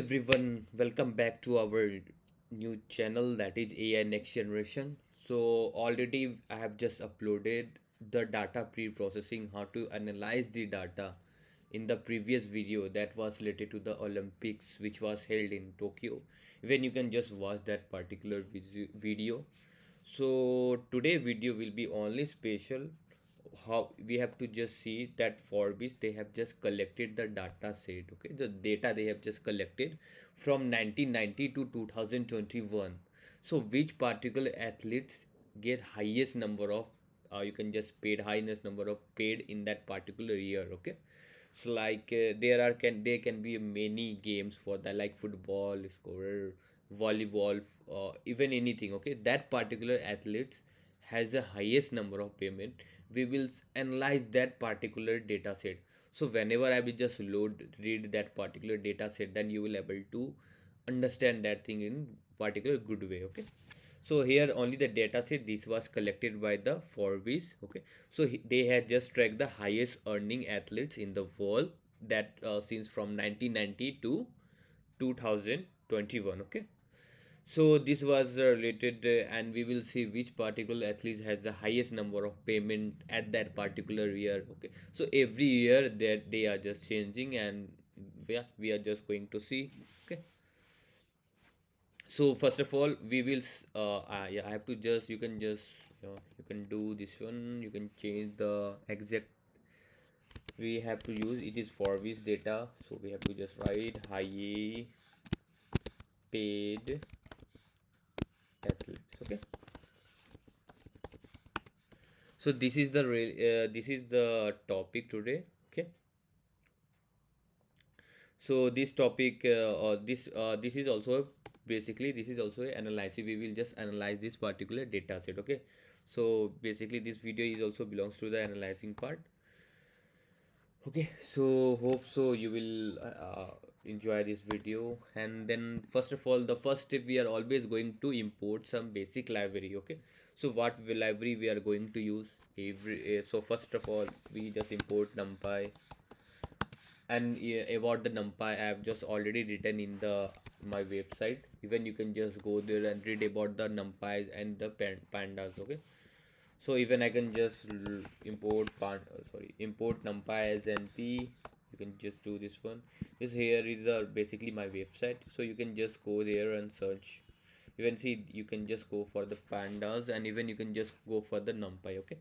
Everyone, welcome back to our new channel, that is AI Next Generation. So already I have just uploaded the data pre-processing, how to analyze the data in the previous video that was related to the Olympics which was held in Tokyo. Even you can just watch that particular video. So today video will be only special how we have to just see that Forbes they have just collected the data set, okay, the data they have just collected from 1990 to 2021. So which particular athletes get highest number of you can just paid highest number of paid in that particular year, okay. So like there can be many games for that, like football scorer, volleyball, even anything, okay, that particular athletes has the highest number of payment. We will analyze that particular data set. So whenever I will just read that particular data set, then you will able to understand that thing in particular good way, okay. So here only the data set this was collected by the Forbes, okay. So they had just tracked the highest earning athletes in the world that since from 1990 to 2021, okay. So this was related, and we will see which particular athlete has the highest number of payment at that particular year. Okay, so every year that they are just changing, and yeah, we are just going to see. Okay, so first of all, we will. Yeah, I have to just you can do this one. You can change the exact. We have to use it is for which data, so we have to just write high paid athletes. Okay. So this is the topic today. Okay. So this topic or this is also basically this is also a analysis. We will just analyze this particular data set. Okay. So basically this video is also belongs to the analyzing part. Okay, so hope so you will enjoy this video. And then first of all, the first step, we are always going to import some basic library. Okay, so library we are going to use every so first of all we just import numpy. And about the numpy I have just already written in the my website. Even you can just go there and read about the numpys and the pandas. Okay, so even I can just import numpy as np. You can just do this one. This here is the basically my website, so you can just go there and search. Even see you can just go for the pandas, and even you can just go for the numpy, okay.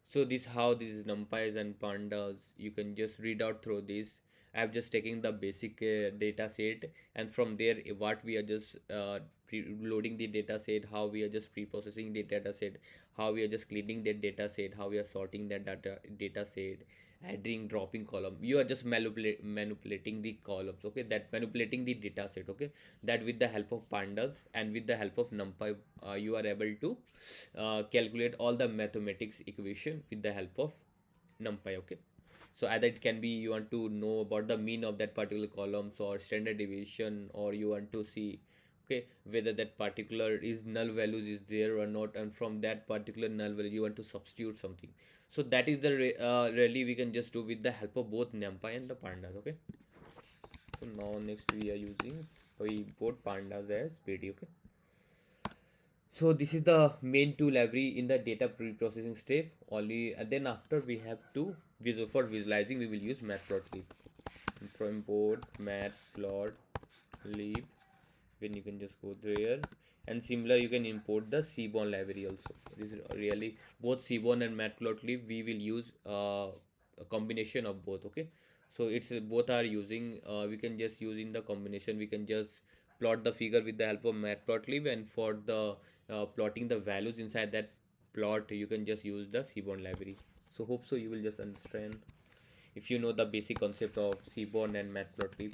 So this how these numpys and pandas you can just read out through this. I'm just taking the basic data set, and from there what we are just loading the data set, how we are just pre-processing the data set, how we are just cleaning that data set, how we are sorting that data set, adding dropping column. You are just manipulating the columns, okay, that manipulating the data set, okay, that with the help of pandas and with the help of numpy you are able to calculate all the mathematics equation with the help of numpy, okay. So either it can be you want to know about the mean of that particular columns or standard deviation, or you want to see, okay, whether that particular is null values is there or not, and from that particular null value you want to substitute something. So that is the really we can just do with the help of both numpy and the pandas, okay. So now next we import pandas as pd, okay. So this is the main two library in the data pre-processing step only, and then after we have to for visualizing we will use matplotlib. Import matplotlib, when you can just go there, and similar you can import the seaborn library also. This is really both seaborn and matplotlib we will use a combination of both, okay. So it's both are using we can just use in the combination. We can just plot the figure with the help of matplotlib, and for the plotting the values inside that plot you can just use the seaborn library. So hope so you will just understand if you know the basic concept of seaborn and matplotlib.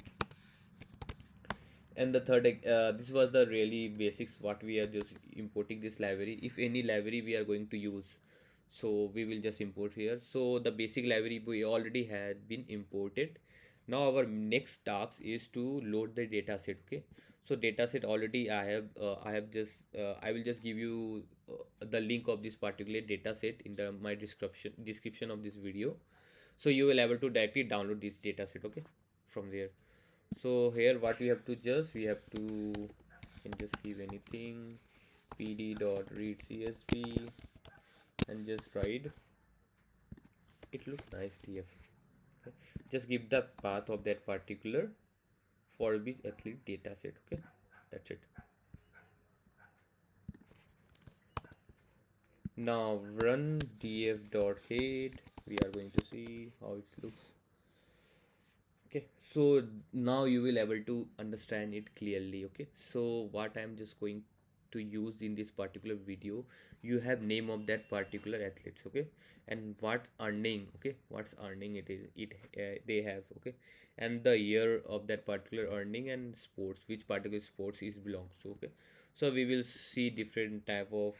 And the third this was the really basics what we are just importing this library. If any library we are going to use, so we will just import here. So the basic library we already had been imported. Now our next task is to load the data set, okay. So data set already I have just I will just give you the link of this particular data set in the my description of this video. So you will able to directly download this data set, okay, from there. So here what we have to just, we have to, can just give anything, pd dot read csv, and just write, it looks nice tf. Okay. Just give the path of that particular Forbes athlete dataset. Okay, that's it. Now run df.head. We are going to see how it looks. Okay, so now you will able to understand it clearly. Okay, so what I'm just going to use in this particular video, you have name of that particular athletes. Okay, and what's earning. Okay, what's earning it is, it they have. Okay, and the year of that particular earning, and sports, which particular sports is belongs to. Okay, so we will see different type of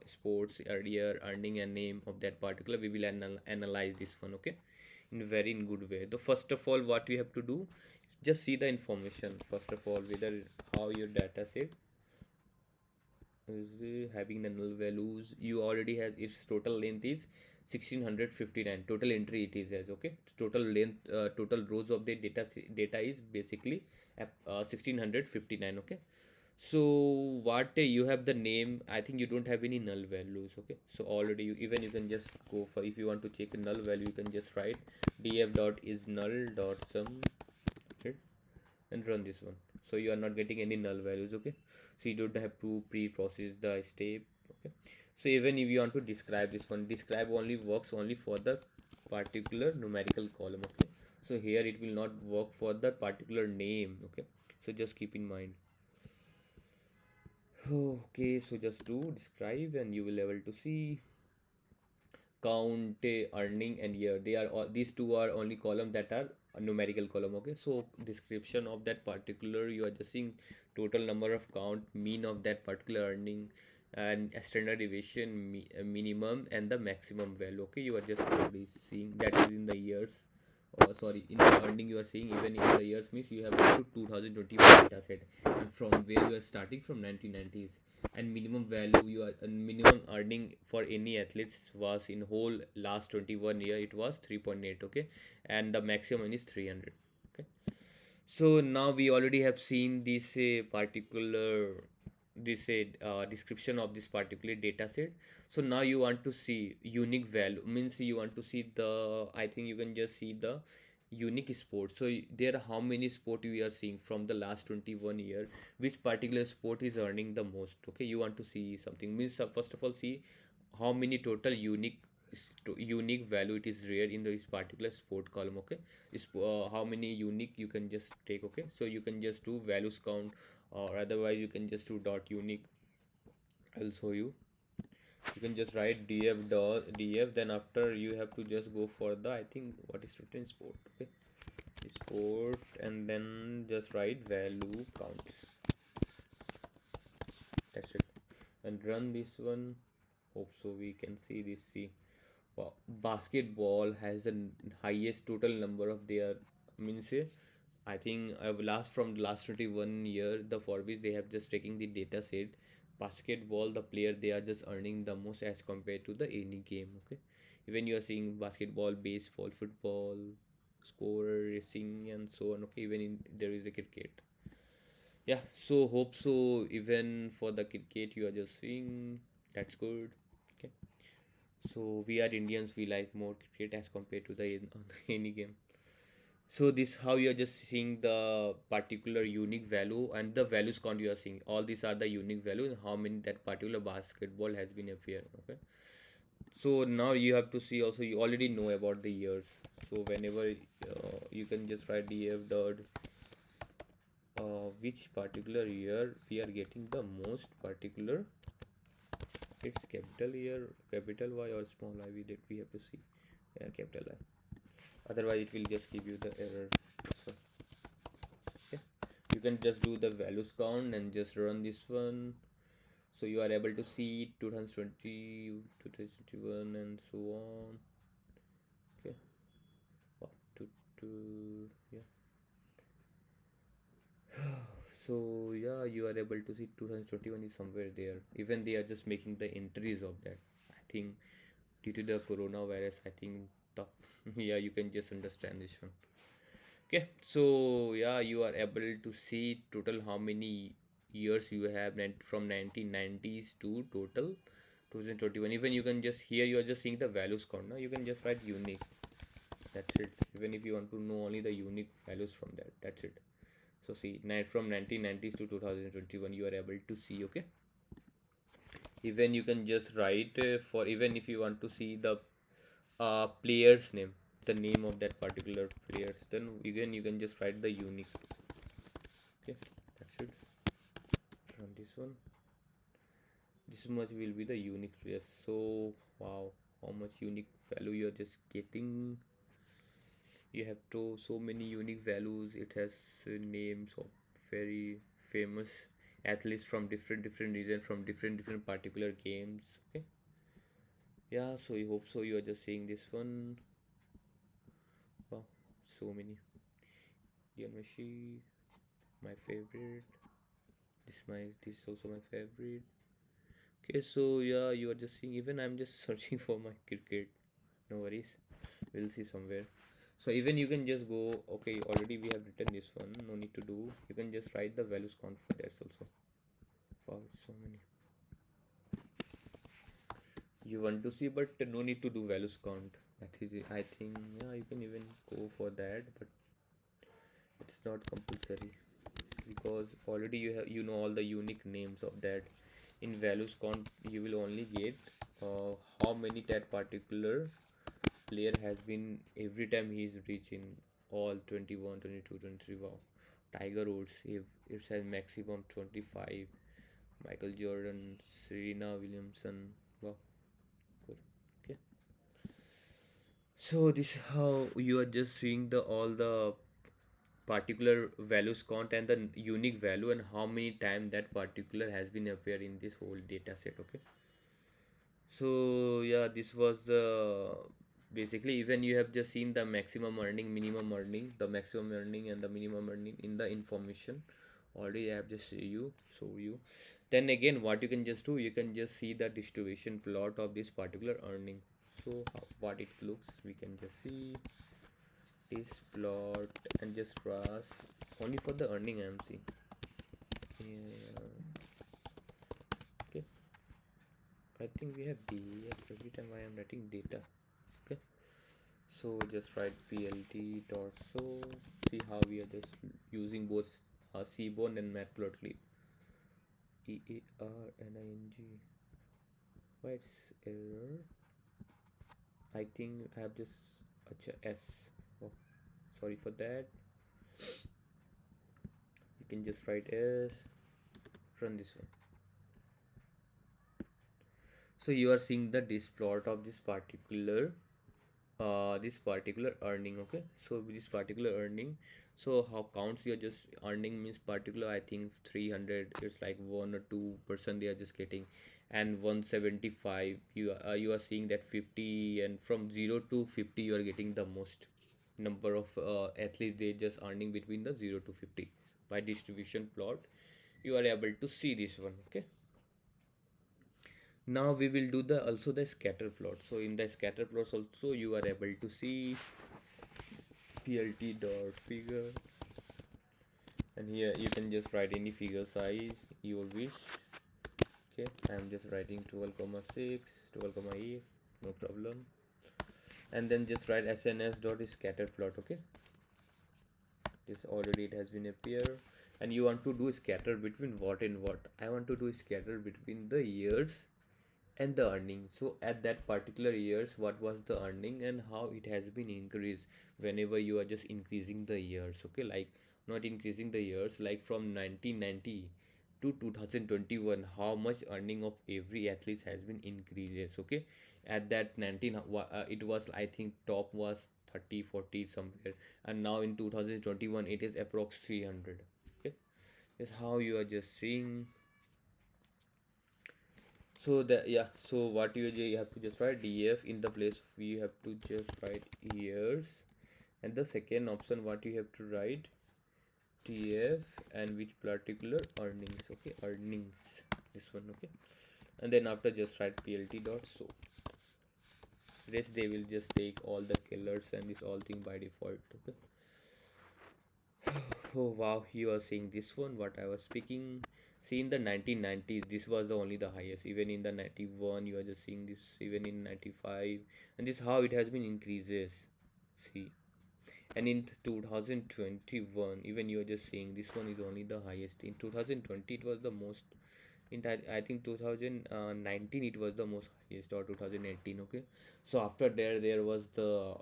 sports year earning and name of that particular. We will analyze this one. Okay, in very in good way. The first of all, what we have to do, just see the information first of all, whether how your data set is having the null values. You already have its total length is 1659 total entry it is as. Okay, total length, total rows of the data is basically 1659. Okay, so what you have the name, I think you don't have any null values. Okay, so already you, even you can just go for, if you want to check a null value, you can just write df dot is null dot sum. Okay, and run this one. So you are not getting any null values. Okay, so you don't have to pre-process the step. Okay, so even if you want to describe this one, describe only works only for the particular numerical column. Okay, so here it will not work for the particular name. Okay, so just keep in mind. Okay, so just do describe and you will able to see count, earning and year. They are all, these two are only column that are a numerical column. Okay, so description of that particular, you are just seeing total number of count, mean of that particular earning, and a standard deviation, minimum and the maximum value. Okay, you are just already seeing that is in the years. Sorry, in the earning you are seeing, even in the years means you have up to 2021 data set, and from where you are starting from 1990s. And minimum value, you are minimum earning for any athletes was in whole last 21 year, it was 3.8. Okay, and the maximum is 300. Okay, so now we already have seen this particular, this description of this particular data set. So now you want to see unique value, means you want to see the, I think you can just see the unique sport. So there are how many sport we are seeing from the last 21 year, which particular sport is earning the most. Okay, you want to see something, means first of all see how many total unique value it is rare in this particular sport column. Okay, is how many unique you can just take. Okay, so you can just do values count, or otherwise you can just do dot unique. I'll show you. You can just write df dot df, then after you have to just go for the, I think what is written sport. Okay, sport, and then just write value count. That's it, and run this one. Hope so we can see this. See, wow, basketball has the highest total number of their, means I think last from last 21 year, the Forbes they have just taking the data set. Basketball, the player they are just earning the most as compared to the any game. Okay, even you are seeing basketball, baseball, football, scorer, racing, and so on. Okay, even in there is a cricket. Yeah, so hope so. Even for the cricket, you are just seeing, that's good. Okay, so we are Indians, we like more cricket as compared to the any game. So this how you are just seeing the particular unique value and the values count you are seeing. All these are the unique value and how many that particular basketball has been appear. Okay. So now you have to see also, you already know about the years. So whenever you can just write df dot which particular year we are getting the most particular, it's capital year, capital Y or small I, we have to see. Yeah, capital I. Otherwise it will just give you the error. So yeah, you can just do the values count and just run this one. So you are able to see 2020, 2021 and so on. Okay, up to yeah. So yeah, you are able to see 2021 is somewhere there. Even they are just making the entries of that. I think due to the coronavirus, I think the yeah, you can just understand this one. Okay, so yeah, you are able to see total how many years you have from 1990s to total 2021. Even you can just here you are just seeing the values count. Now you can just write unique. That's it. Even if you want to know only the unique values from that, that's it. So see, from 1990s to 2021, you are able to see. Okay. Even you can just write for even if you want to see the player's name, the name of that particular players, then again you can just write the unique. Okay, that's it. Run this one. This much will be the unique players. So wow, how much unique value you're just getting. You have to so many unique values. It has names of very famous athletes from different regions, from different particular games. Okay, yeah, so I hope so you are just seeing this one. Wow, so many. Lionel Messi, my favorite. This is also my favorite. Okay, so yeah, you are just seeing. Even I'm just searching for my cricket. No worries, we'll see somewhere. So even you can just go. Okay, already we have written this one. No need to do. You can just write the values count for that also. Wow, so many. You want to see, but no need to do values count. That is, I think. Yeah, you can even go for that, but it's not compulsory because already you know all the unique names of that. In values count you will only get how many that particular player has been every time he is reaching all 21, 22, 23. Wow, Tiger Woods, if it has maximum 25, Michael Jordan, Serena Williamson. Wow, good. Okay, so this is how you are just seeing the all the particular values count and the unique value and how many time that particular has been appear in this whole data set. Okay, so yeah, this was the basically even you have just seen the maximum earning, minimum earning, the maximum earning and the minimum earning in the information already. I have just show you. Then again, what you can just do, you can just see the distribution plot of this particular earning. So what it looks, we can just see this plot and just cross only for the earning I am seeing. Yeah, okay. I think we have DEF every time I am writing data. Okay. So just write plt dot so. See how we are just using both Seaborn and Matplotlib. EARNING. Why it's error? I think I have just S. Oh, sorry for that. You can just write S. Run this one. So you are seeing the this plot of this particular earning. Okay, so this particular earning, so how counts you're just earning means particular, I think 300, it's like 1 or 2% they are just getting, and 175 you are seeing that 50, and from 0 to 50 you are getting the most number of athletes they just earning between the 0 to 50 by distribution plot. You are able to see this one. Okay, now we will do the also the scatter plot. So in the scatter plots also you are able to see plt dot figure, and here you can just write any figure size you wish. Okay, I'm just writing 12,6, 12,8, no problem. And then just write sns dot scatter plot. Okay, this already it has been appear. And you want to do scatter between what and what? I want to do scatter between the years and the earning. So at that particular years what was the earning and how it has been increased whenever you are just increasing the years. Okay, like not increasing the years, like from 1990 to 2021 how much earning of every athlete has been increases. Okay, at that 19 it was, I think top was 30 40 somewhere, and now in 2021 it is approx 300. Okay, is how you are just seeing. So that, yeah, so what you have to just write df in the place we have to just write years, and the second option what you have to write tf and which particular earnings. Okay, earnings, this one. Okay, and then after just write plt dot so. Rest they will just take all the killers and this all thing by default. Okay, Oh wow, you are seeing this one, what I was speaking. See, in the 1990s, this was the only the highest. Even in the 91, you are just seeing this, even in 95. And this how it has been increases. See. And in 2021, even you are just seeing this one is only the highest. In 2020, it was the most. In I think 2019 it was the most highest, or 2018. Okay, so after there was the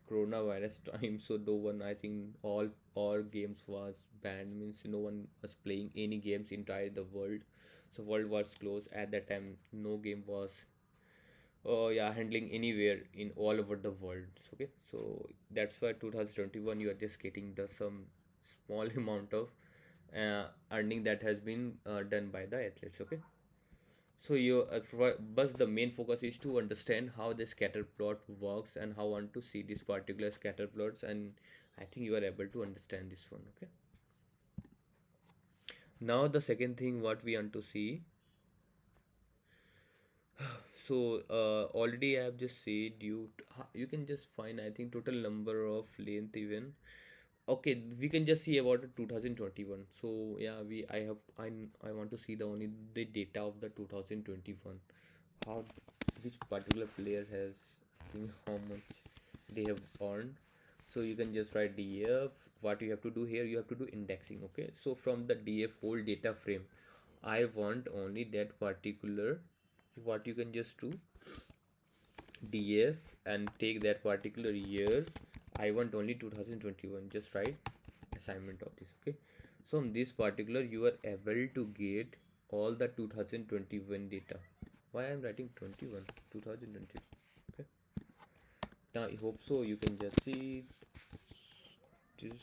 coronavirus time, so no one, I think all games was banned, means no one was playing any games entire the world. So world was closed at that time. No game was yeah, handling anywhere in all over the world. Okay, so that's why 2021 you are just getting the some small amount of earning that has been done by the athletes. Okay, so but the main focus is to understand how the scatter plot works and how want to see this particular scatter plots, and I think you are able to understand this one. Okay, now the second thing what we want to see. So already I have just said you can just find, I think, total number of length even. Okay, we can just see about the 2021. So yeah, I want to see the only the data of the 2021. How which particular player has, I think, how much they have earned. So you can just write DF. What you have to do here, you have to do indexing. Okay, so from the DF whole data frame, I want only that particular. What you can just do DF and take that particular year. I want only 2021. Just write assignment of this. Okay, so on this particular you are able to get all the 2021 data. Why I'm writing 21 2020? Okay, now I hope so you can just see this.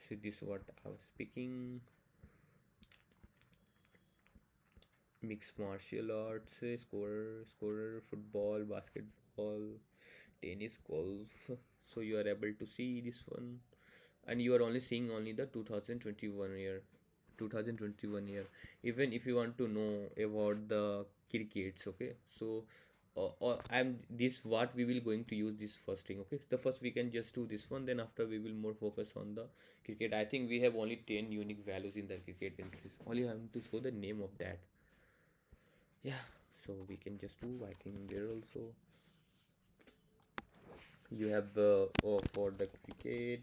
See this what I was speaking. Mixed martial arts, scorer, football, basketball, tennis, golf. So you are able to see this one, and you are only seeing only the 2021 year. 2021 year. Even if you want to know about the crickets, okay, so I'm this what we will going to use this first thing. Okay, so the first we can just do this one, then after we will more focus on the cricket. I think we have only 10 unique values in the cricket entries. Only have to show the name of that. Yeah, so we can just do, I think there also you have for the cricket,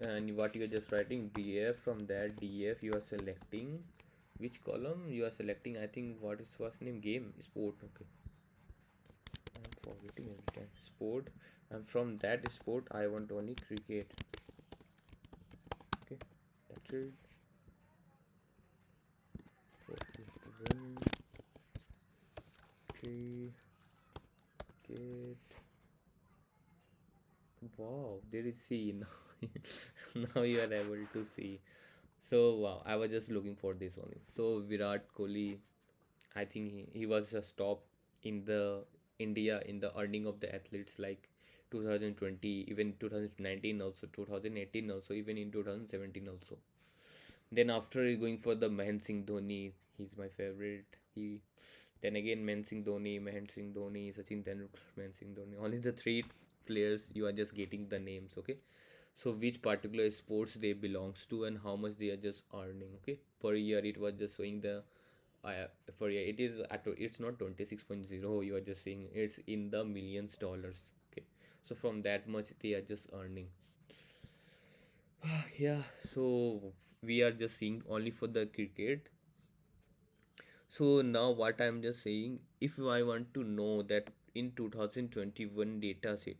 and what you are just writing DF. From that DF you are selecting which column you are selecting, I think, what is first name, game, sport. Okay, I'm forgetting every time, sport. And from that sport I want only cricket. Okay, that's it. So we have to run cricket. Wow, there is C now. Now you are able to see. So wow, I was just looking for this only. So Virat Kohli, I think he was just top in the India in the earning of the athletes, like 2020, even 2019 also, 2018 also, even in 2017 also. Then after going for the Mahendra Singh Dhoni, he's my favorite. He then again Mahendra Singh Dhoni, Sachin Tendulkar, Mahendra Singh Dhoni. Only the three players you are just getting the names. Okay, so which particular sports they belongs to and how much they are just earning. Okay, per year it was just showing the for year it is it's not 26.0. You are just saying it's in the millions dollars. Okay, so from that much they are just earning. Yeah, so we are just seeing only for the cricket. So now what I'm just saying, if I want to know that in 2021 data set,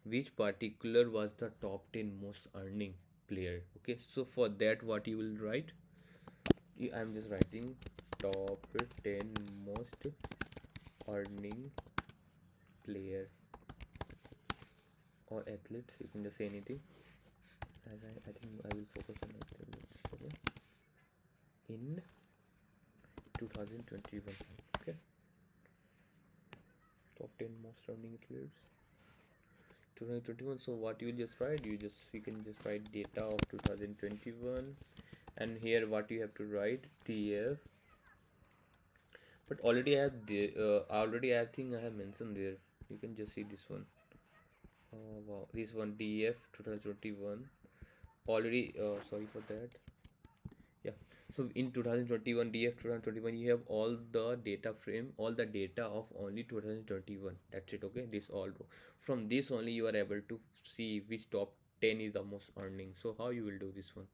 which particular was the top 10 most earning player. Okay, so for that what you will write? I'm just writing top 10 most earning player or athletes. You can just say anything. I think I will focus on athletes. Okay, in 2021. Okay, top 10 most earning athletes 2021. So what you will just write, you can just write data of 2021, and here what you have to write TF. But already I have the already I think I have mentioned there. You can just see this one Oh wow, this one DF 2021 already. Sorry for that. Yeah. So in 2021 DF 2021 you have all the data frame, all the data of only 2021. That's it. Okay. This all from this only you are able to see which top 10 is the most earning. So how you will do this one?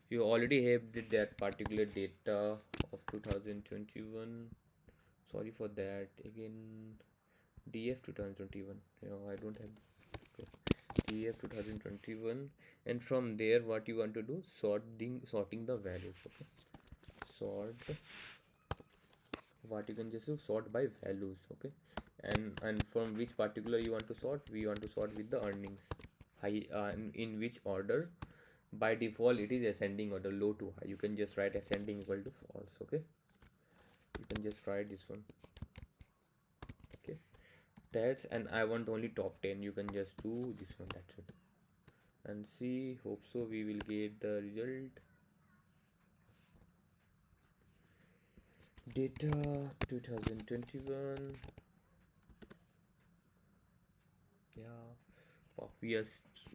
You already have that particular data of 2021. Sorry for that. Again, DF 2021. I don't have DF 2021. And from there, what you want to do? Sorting the values. Okay. Sort. What you can just do, sort by values. Okay. And from which particular you want to sort? We want to sort with the earnings. High. In which order? By default it is ascending order, low to high. You can just write ascending equal to false. Okay, you can just try this one. Okay, that's, and I want only top 10. You can just do this one. That's it, and see, hope so we will get the result. Data 2021. Yeah,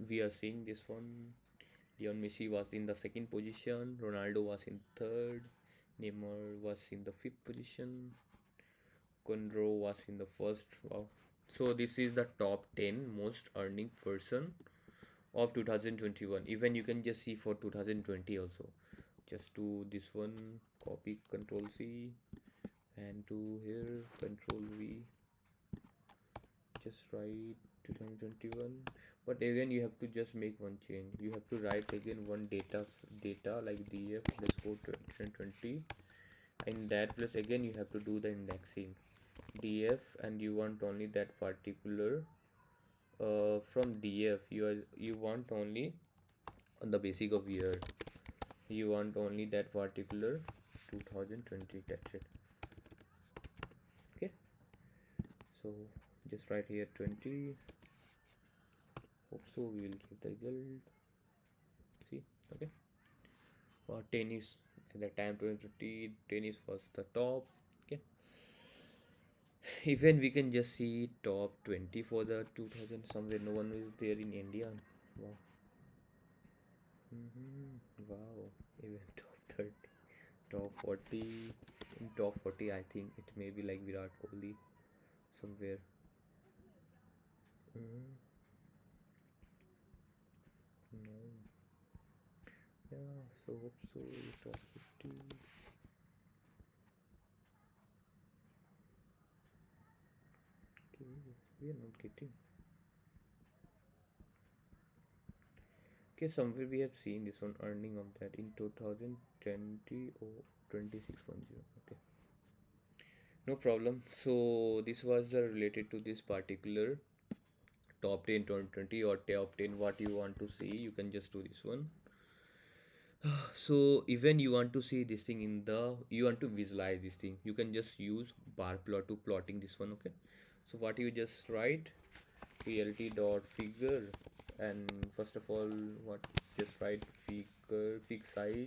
we are seeing this one. Leon Messi was in the second position, Ronaldo was in third, Neymar was in the fifth position, Conro was in the first. Wow. So this is the top 10 most earning person of 2021. Even you can just see for 2020 also. Just do this one, copy, Control C, and to here, Control V. Just write 2021. But again, you have to just make one change. You have to write again one data like df underscore 2020. In that place again you have to do the indexing df, and you want only that particular from df you want only on the basic of year, you want only that particular 2020. That's it. Okay, so just write here 20. Hope so we will give the result. See, okay, 10 is at the time 2020, 10 is first the top. Okay, even we can just see top 20 for the 2000 somewhere. No one is there in India. Wow. Wow. Even top 30, top 40. In top 40 I think it may be like Virat Kohli somewhere. mm, no. Yeah, so hope so. Top 50. Okay, we are not getting. Okay, somewhere we have seen this one earning of that in 2020 or 2610. Okay, no problem. So this was related to this particular top 10 2020 or top 10 what you want to see. You can just do this one. So even you want to see this thing in the, you want to visualize this thing, you can just use bar plot to plotting this one. Okay, so what you just write, plt dot figure, and first of all what, just write figure fixed size,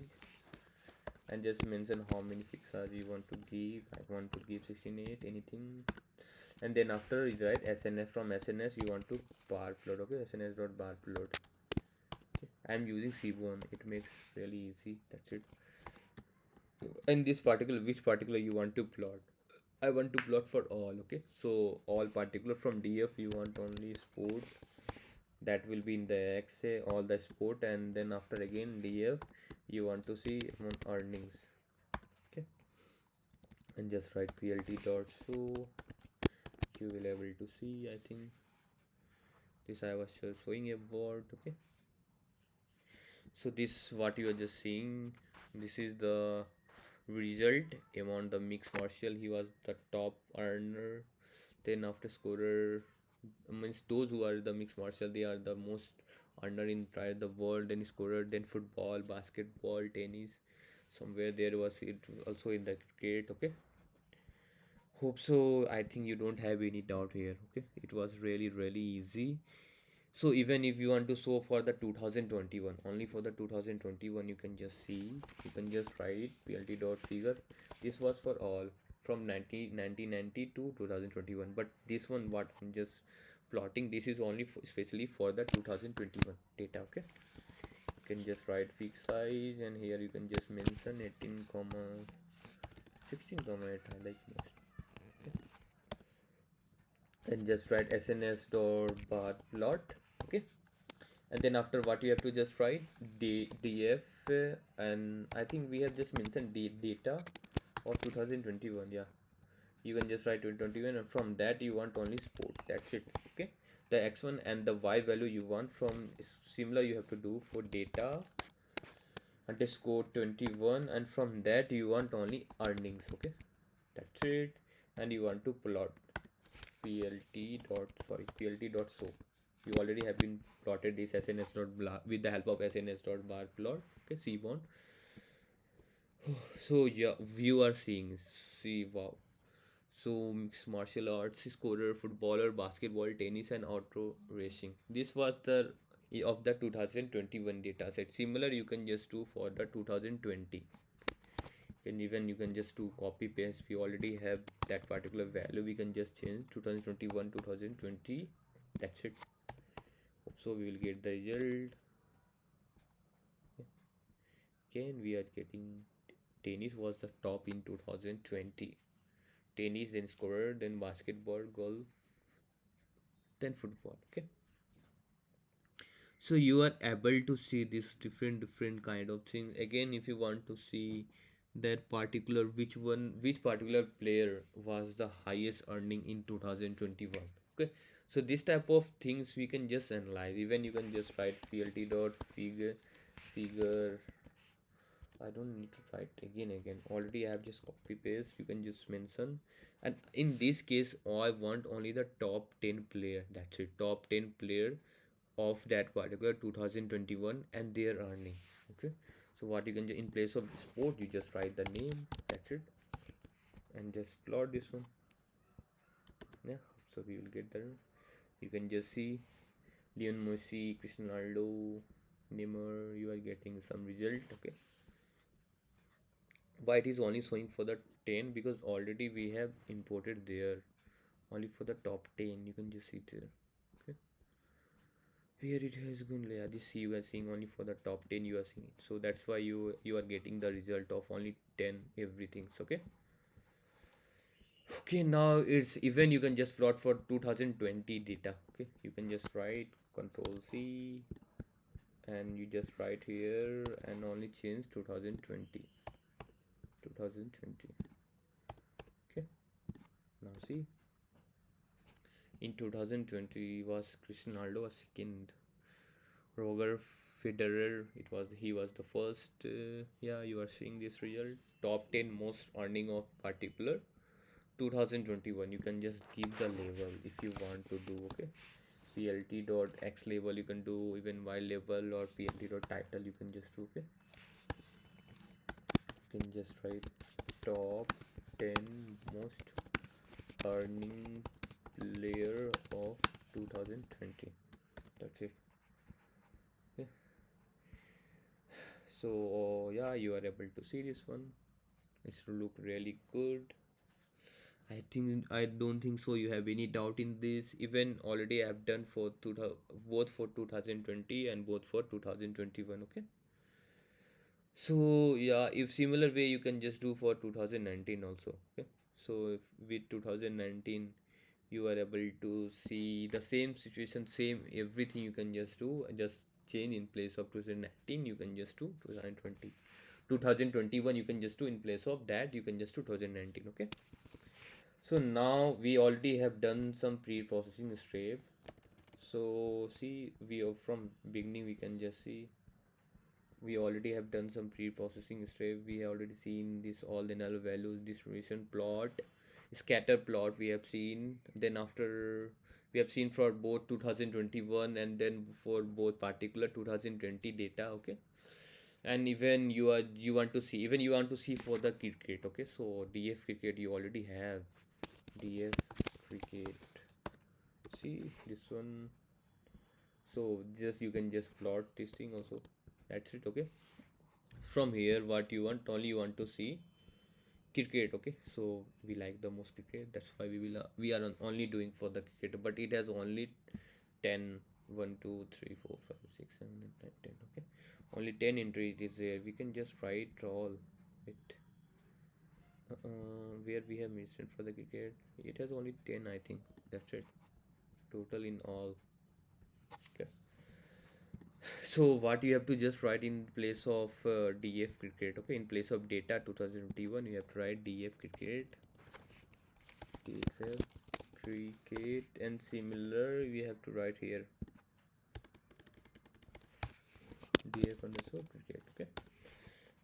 and just mention how many pixels you want to give. I want to give 16:8 anything, and then after you write sns. From sns you want to bar plot. Okay, sns dot bar plot. Okay. I'm using Seaborn, it makes really easy. That's it. And this particular, which particular you want to plot? I want to plot for all. Okay, so all particular from df you want only sport, that will be in the XA all the sport, and then after again df you want to see on earnings. Okay, and just write plt dot show. You will able to see, I think this I was showing about. Okay, so this what you are just seeing, this is the result among the mixed martial. He was the top earner. Then after scorer, means those who are the mixed martial, they are the most earner in the world. Then scorer, then football, basketball, tennis, somewhere there was it also in the cricket. Okay, hope so. I think you don't have any doubt here. Okay, it was really easy. So even if you want to show for the 2021, only for the 2021, you can just see, you can just write plt dot figure. This was for all from 1990 to 2021, but this one what I'm just plotting, this is only especially for the 2021 data. Okay, you can just write fixed size, and here you can just mention 18 comma 16 comma 8, I like most. Okay. And just write sns dot bar plot. Okay, and then after, what you have to just write df, and I think we have just mentioned the data of 2021. Yeah, you can just write 2021, and from that you want only sport, that's it. Okay, the x1 and the y value you want from similar you have to do for data underscore 21, and from that you want only earnings. Okay, that's it. And you want to plot plt dot so you already have been plotted this sns dot blah with the help of sns dot bar plot. Okay, see one. So yeah, you are seeing, see, wow. So mixed martial arts, scorer, footballer, basketball, tennis, and auto racing. This was the of the 2021 data set. Similar you can just do for the 2020. And even you can just do copy paste. We already have that particular value. We can just change 2021 2020. That's it. So we will get the result. Again, we are getting tennis was the top in 2020. Tennis, then scorer, then basketball, golf, then football. Okay, so you are able to see this different kind of things. Again, if you want to see that particular which particular player was the highest earning in 2021. Okay, so this type of things we can just analyze. Even you can just write plt dot figure. I don't need to write again. Already I have just copy paste. You can just mention. And in this case, I want only the top 10 player. That's it. Top 10 player of that particular 2021 and their earning. Okay. So what you can do in place of sport, you just write the name. That's it. And just plot this one. Yeah. So we will get there. You can just see Leon Messi, Cristiano Ronaldo, Neymar. You are getting some result. Okay. Why it is only showing for the 10? Because already we have imported there only for the top 10. You can just see there. Okay, where it has been, yeah, this you are seeing only for the top 10. You are seeing it, so that's why you are getting the result of only 10 everything. Okay, okay, now it's even you can just plot for 2020 data. Okay, you can just write control C, and you just write here and only change 2020. Okay, now see, in 2020 was Cristiano Ronaldo was second, Roger Federer he was the first. Yeah, you are seeing this result, top 10 most earning of particular 2021. You can just give the label if you want to do. Okay, plt dot x label you can do, even y label, or plt dot title you can just do. Okay, you can just write top 10 most earning player of 2020. That's it. Yeah. So yeah, you are able to see this one. It's look really good. I don't think so you have any doubt in this. Even already I have done for both for 2020 and both for 2021. Okay, so yeah, if similar way you can just do for 2019 also. Okay, so if with 2019 you are able to see the same situation, same everything, you can just do, just change in place of 2019 you can just do 2020. 2021 you can just do in place of that, you can just do 2019. Okay, so now we already have done some pre-processing step. So see, we are from beginning, we can just see we already have done some pre-processing step. We have already seen this all the null values, distribution plot, scatter plot we have seen. Then after we have seen for both 2021 and then for both particular 2020 data. Okay, and even you want to see, even you want to see for the cricket. Okay, so df cricket you already have df cricket, see this one. So just you can just plot this thing also, that's it. Okay, from here what you want, only you want to see cricket. Okay, so we like the most cricket, that's why we are only doing for the cricket, but it has only 10, 1 2 3 4 5 6 7 8 9 10. Okay, only 10 entries is there. We can just write all it where we have mentioned for the cricket. It has only 10, I think. That's it, total in all. Okay, so what you have to just write in place of df cricket. Okay, in place of data 2021 you have to write df cricket. df cricket, and similar we have to write here df underscore cricket. Okay,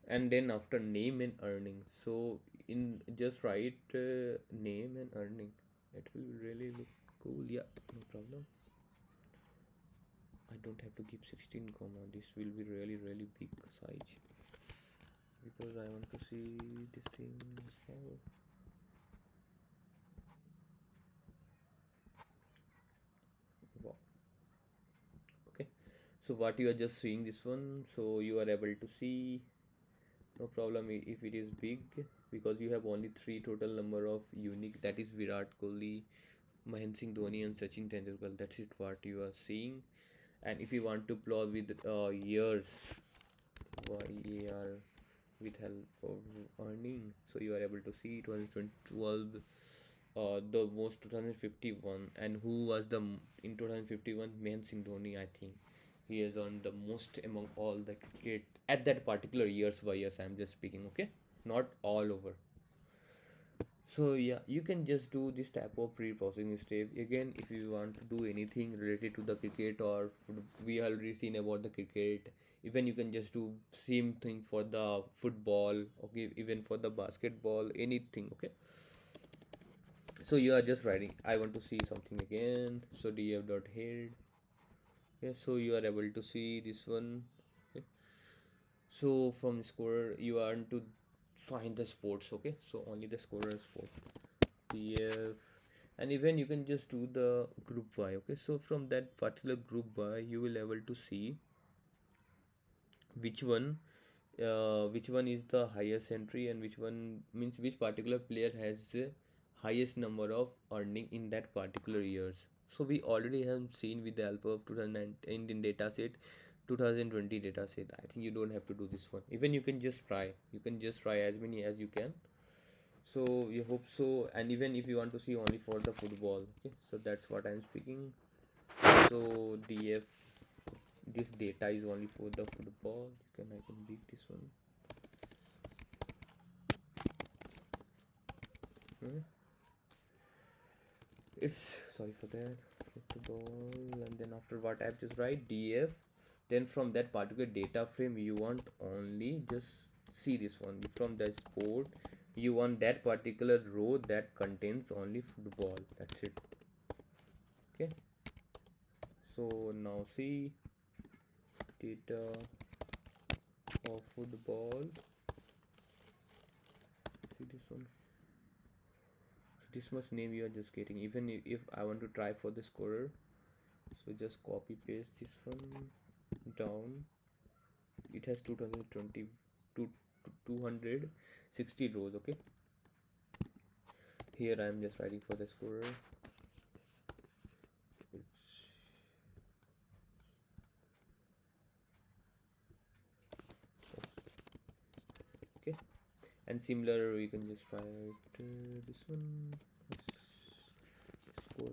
and then after name and earning, so in just write name and earning. It will really look cool. Yeah, no problem. I don't have to keep 16 comma. This will be really really big size because I want to see this thing small. Wow. Okay, so what you are just seeing this one, so you are able to see. No problem if it is big, because you have only three total number of unique, that is Virat Kohli, Mahendra Singh Dhoni and Sachin Tendulkar. That's it what you are seeing. And if you want to plot with years, YAR, with help of earning, so you are able to see 2012, the most 2051, and who was the in 2051, Mahendra Singh Dhoni, I think. He has earned the most among all the cricket at that particular years by years. I'm just speaking, okay, not all over. So yeah, you can just do this type of pre-processing step. Again, if you want to do anything related to the cricket or we already seen about the cricket, even you can just do same thing for the football. Okay, even for the basketball, anything. Okay, so you are just writing I want to see something again, so df dot head. Okay, so you are able to see this one. Okay, so from scorer you want to find the sports. Okay, so only the scorer sport df, and even you can just do the group by. Okay, so from that particular group by you will able to see which one, which one is the highest entry and which one means which particular player has highest number of earning in that particular years. So we already have seen with the help of 2019 data set, 2020 data set. I think you don't have to do this one. Even you can just try, you can just try as many as you can. So you hope so. And even if you want to see only for the football, okay, so that's what I'm speaking. So df, this data is only for the football. I can beat this one. It's sorry for that, football. And then after what I've just write df, then from that particular data frame you want only just see this one from the sport, you want that particular row that contains only football. That's it. Okay, so now see data of football. See this one. So this much name you are just getting. Even if I want to try for the scorer, so just copy paste this one down. It has 2020 to 260 rows. Okay, here I am just writing for the scorer. Okay, and similar we can just try this one scorer,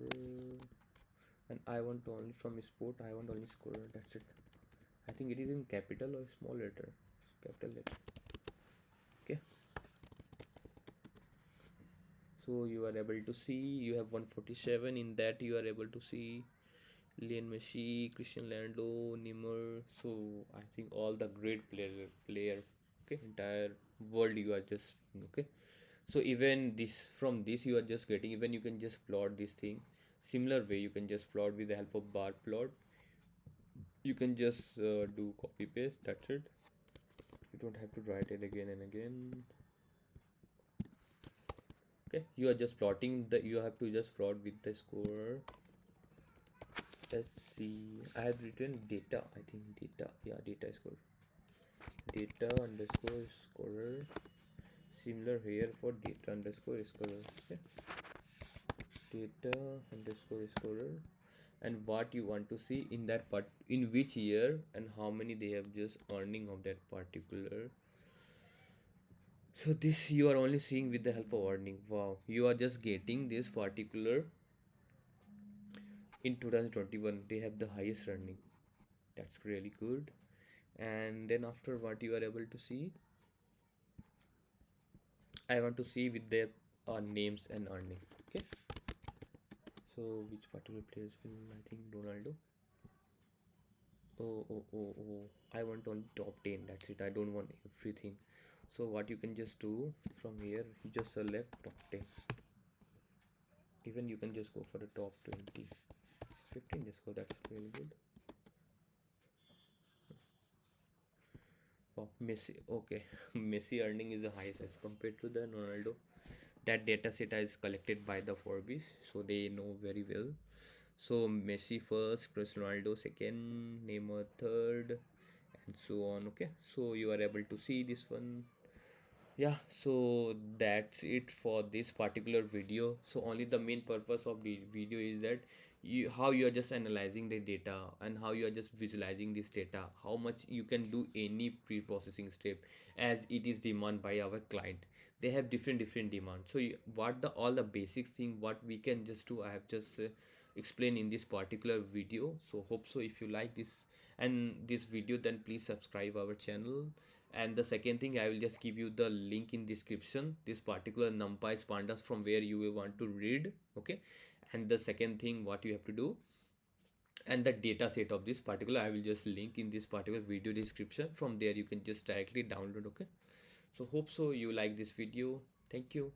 and I want only from sport, I want only scorer. That's it. I think it is in capital or small letter, capital letter. Okay, so you are able to see you have 147. In that you are able to see Lionel Messi, Cristiano Ronaldo, Neymar. So I think all the great player. Okay, entire world you are just okay. So even this from this you are just getting. Even you can just plot this thing. Similar way you can just plot with the help of bar plot. You can just do copy paste. That's it. You don't have to write it again and again. Okay, you are just plotting the. You have to just plot with the score. Let's see, I have written data, I think data, yeah, data score, data underscore scorer, similar here for data underscore scorer. Okay, data underscore scorer, and what you want to see in that part, in which year, and how many they have just earning of that particular. So this you are only seeing with the help of earning. Wow, you are just getting this particular in 2021 they have the highest earning. That's really good. And then after, what you are able to see, I want to see with their names and earning. Okay, so which particular players will, I think Ronaldo. Oh, I want only top 10, that's it, I don't want everything. So what you can just do from here, you just select top 10. Even you can just go for the top 20, 15, just go, that's really good. Oh, Messi, okay. Messi earning is the highest as compared to the Ronaldo. That data set is collected by the Forbes, so they know very well. So Messi first, Cristiano Ronaldo second, Neymar third, and so on. Okay, so you are able to see this one. Yeah, so that's it for this particular video. So only the main purpose of the video is that how you are just analyzing the data, and how you are just visualizing this data, how much you can do any pre-processing step as it is demand by our client. They have different demands. So what the all the basics thing what we can just do, I have just explained in this particular video. So hope so if you like this and this video, then please subscribe our channel. And the second thing, I will just give you the link in description, this particular numpy's pandas from where you will want to read. Okay, and the second thing what you have to do, and the data set of this particular, I will just link in this particular video description. From there you can just directly download. Okay, so hope so you like this video. Thank you.